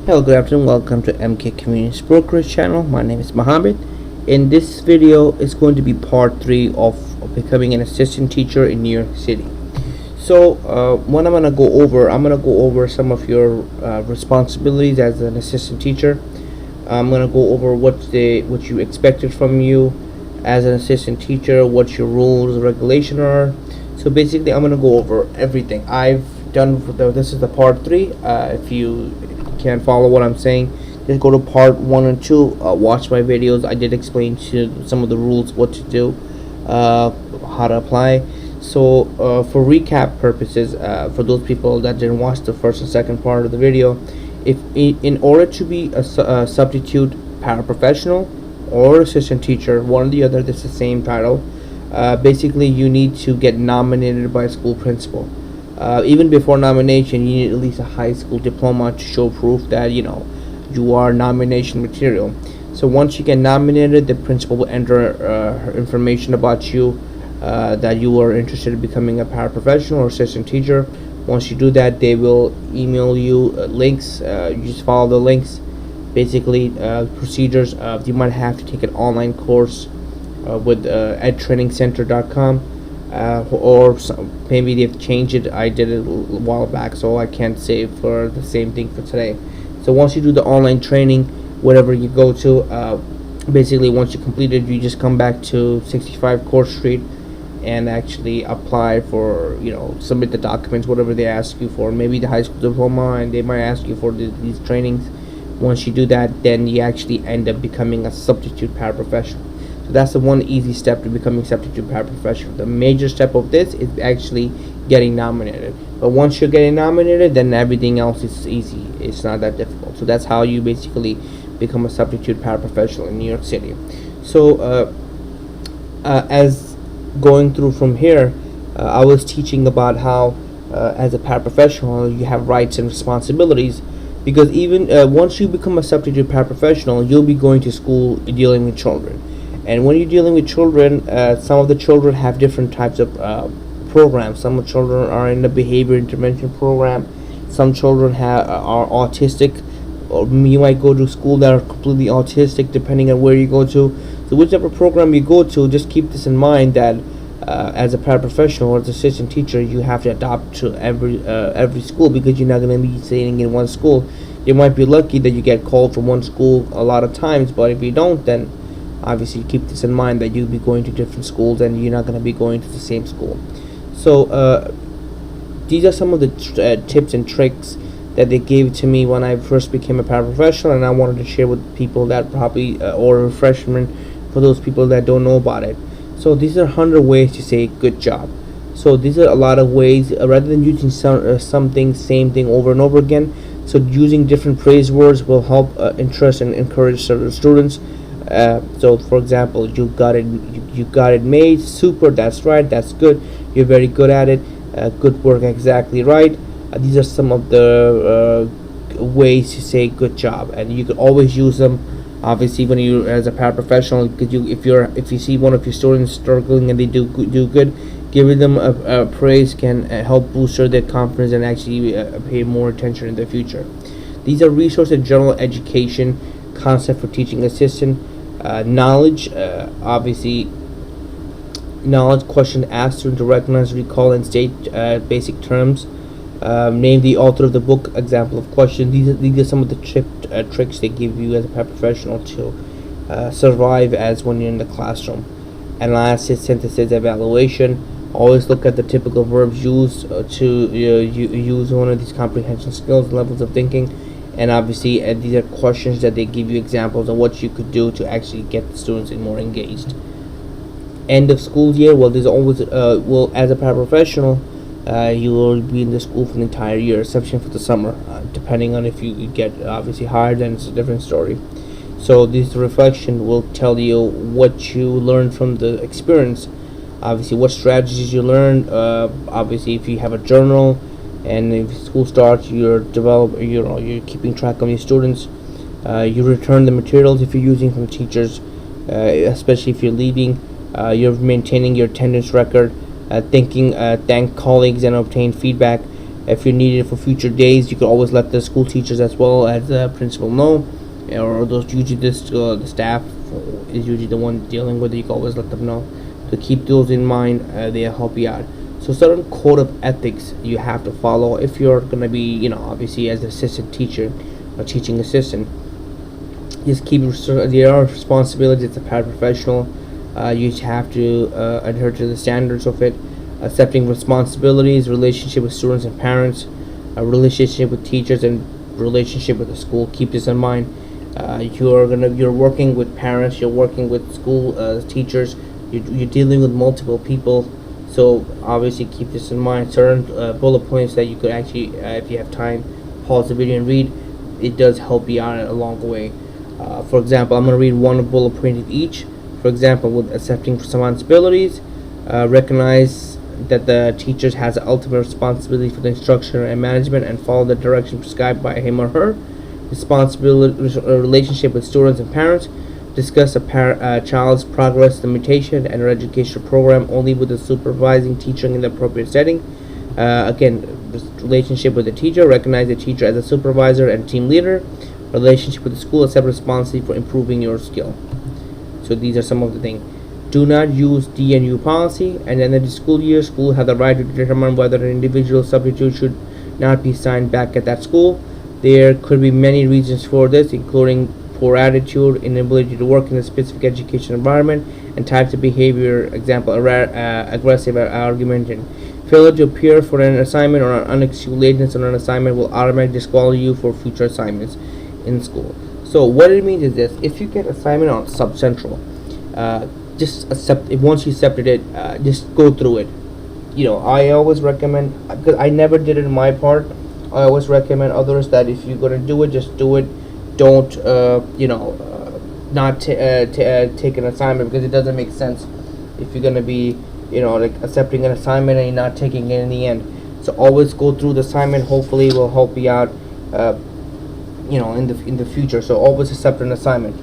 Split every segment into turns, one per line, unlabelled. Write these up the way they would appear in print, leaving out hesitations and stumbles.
Hello, good afternoon. Welcome to MK Community Brokerage channel. My name is Mohammed. In this video is going to be part 3 of becoming an assistant teacher in New York City. So what I'm going to go over some of your responsibilities as an assistant teacher. I'm going to go over what you expected from you as an assistant teacher, what your rules, regulation are. So basically, I'm going to go over everything I've done. This is the part 3. If you can't follow what I'm saying, just go to part 1 and 2. Watch my videos. I did explain to some of the rules, what to do, how to apply. So for recap purposes, for those people that didn't watch the first and second part of the video, if in order to be a substitute paraprofessional or assistant teacher, one or the other, that's the same title. Basically, you need to get nominated by a school principal. Even before nomination, you need at least a high school diploma to show proof that you are nomination material. So once you get nominated, the principal will enter information about you, that you are interested in becoming a paraprofessional or assistant teacher. Once you do that, they will email you links. You just follow the links. Basically, procedures. You might have to take an online course with edtrainingcenter.com. Or maybe they've changed it. I did it a while back, so I can't say for the same thing for today. So once you do the online training, whatever you go to, basically once you complete it, you just come back to 65 Court Street and actually apply for, submit the documents, whatever they ask you for. Maybe the high school diploma, and they might ask you for these trainings. Once you do that, then you actually end up becoming a substitute paraprofessional. So that's the one easy step to becoming substitute paraprofessional. The major step of this is actually getting nominated. But once you're getting nominated, then everything else is easy. It's not that difficult. So that's how you basically become a substitute paraprofessional in New York City. So as going through from here, I was teaching about how as a paraprofessional you have rights and responsibilities. Because even once you become a substitute paraprofessional, you'll be going to school dealing with children. And when you're dealing with children, some of the children have different types of programs. Some of the children are in the behavior intervention program. Some children are autistic, or you might go to school that are completely autistic, depending on where you go to. So whichever program you go to, just keep this in mind that as a paraprofessional or as an assistant teacher, you have to adapt to every school, because you're not going to be staying in one school. You might be lucky that you get called from one school a lot of times, but if you don't, then obviously keep this in mind that you'll be going to different schools and you're not going to be going to the same school. So these are some of the tips and tricks that they gave to me when I first became a paraprofessional, and I wanted to share with people that probably or a freshman, for those people that don't know about it. So these are 100 ways to say good job. So these are a lot of ways, rather than using same thing over and over again. So using different praise words will help interest and encourage students. So for example, you got it made, super, that's right, that's good, you're very good at it, good work, exactly right. These are some of the ways to say good job, and you can always use them obviously when you as a paraprofessional, because if you see one of your students struggling and they do good, giving them a praise can help boost their confidence and actually pay more attention in the future. These are resources in general education, concept for teaching assistant. Knowledge, obviously, knowledge question asked to recognize, recall, and state basic terms. Name the author of the book. Example of question. These are some of the tricks they give you as a paraprofessional to survive as when you're in the classroom. Analysis, synthesis, evaluation. Always look at the typical verbs used to use one of these comprehension skills, levels of thinking. And obviously, these are questions that they give you examples of what you could do to actually get the students more engaged. End of school year. Well, there's always as a paraprofessional, you will be in the school for the entire year, exception for the summer. Depending on if you get obviously hired, then it's a different story. So this reflection will tell you what you learned from the experience. Obviously, what strategies you learned. Obviously, if you have a journal. And if school starts, you're keeping track of your students. You return the materials if you're using from teachers, especially if you're leaving. You're maintaining your attendance record, thank colleagues and obtain feedback. If you need it for future days, you can always let the school teachers as well as the principal know, or those usually the staff is usually the one dealing with it. You can always let them know. To keep those in mind, they'll help you out. So certain code of ethics you have to follow if you're gonna be, obviously as an assistant teacher or teaching assistant. Just keep there are responsibilities as a paraprofessional. You have to adhere to the standards of it. Accepting responsibilities, relationship with students and parents, a relationship with teachers, and relationship with the school. Keep this in mind. You're working with parents, you're working with school teachers, you're dealing with multiple people. So obviously keep this in mind. Certain bullet points that you could actually, if you have time, pause the video and read. It does help you out along the way. For example, I'm going to read one bullet point of each. For example, with accepting responsibilities, recognize that the teacher has the ultimate responsibility for the instruction and management and follow the direction prescribed by him or her. Responsibility relationship with students and parents. Discuss a child's progress, limitation, and their educational program only with the supervising teacher in the appropriate setting. Again, relationship with the teacher. Recognize the teacher as a supervisor and team leader. Relationship with the school. Accept responsibility for improving your skill. So these are some of the things. Do not use DNU policy. And then in the school year, school have the right to determine whether an individual substitute should not be signed back at that school. There could be many reasons for this, including poor attitude, inability to work in a specific education environment, and types of behavior, example, aggressive argument, and failure to appear for an assignment or unexcused lateness on an assignment will automatically disqualify you for future assignments in school. So what it means is this: if you get assignment on subcentral, just accept it. Once you accepted it, just go through it. I always recommend, because I never did it in my part, I always recommend others that if you're gonna do it, just do it. Don't not take an assignment, because it doesn't make sense if you're gonna be like accepting an assignment and you're not taking it in the end. So always go through the assignment. Hopefully it will help you out in the future. So always accept an assignment.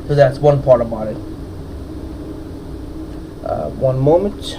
So that's one part about it. One moment.